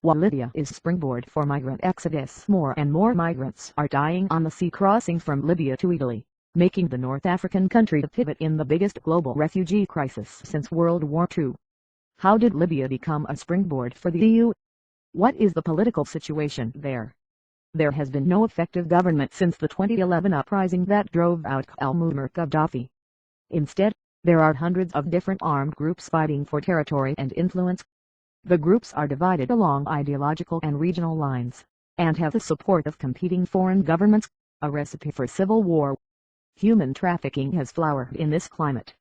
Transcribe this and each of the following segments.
While Libya is springboard for migrant exodus, more and more migrants are dying on the sea crossing from Libya to Italy, making the North African country the pivot in the biggest global refugee crisis since World War II. How did Libya become a springboard for the EU? What is the political situation there? There has been no effective government since the 2011 uprising that drove out Col Muammar Gaddafi. Instead, there are hundreds of different armed groups fighting for territory and influence. The groups are divided along ideological and regional lines, and have the support of competing foreign governments, a recipe for civil war. Human trafficking has flowered in this climate.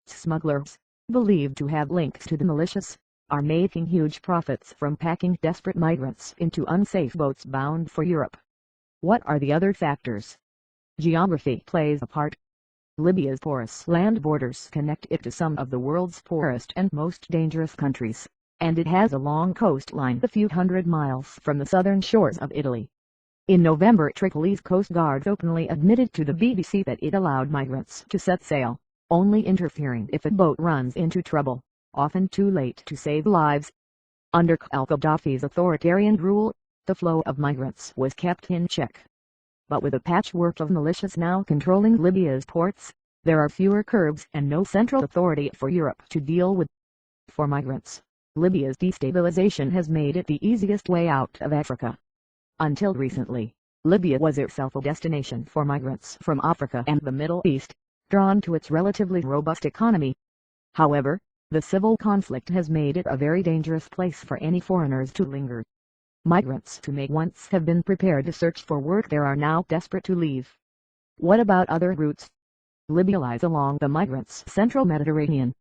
Smugglers, believed to have links to the militias, are making huge profits from packing desperate migrants into unsafe boats bound for Europe. What are the other factors? Geography plays a part. Libya's porous land borders connect it to some of the world's poorest and most dangerous countries, and it has a long coastline a few hundred miles from the southern shores of Italy. In November, Tripoli's Coast Guard openly admitted to the BBC that it allowed migrants to set sail, only interfering if a boat runs into trouble, often too late to save lives. Under Gaddafi's authoritarian rule, the flow of migrants was kept in check. But with a patchwork of militias now controlling Libya's ports, there are fewer curbs and no central authority for Europe to deal with. For migrants, Libya's destabilization has made it the easiest way out of Africa. Until recently, Libya was itself a destination for migrants from Africa and the Middle East, drawn to its relatively robust economy. However, the civil conflict has made it a very dangerous place for any foreigners to linger. Migrants who may once have been prepared to search for work there are now desperate to leave. What about other routes? Libya lies along the migrants' central Mediterranean,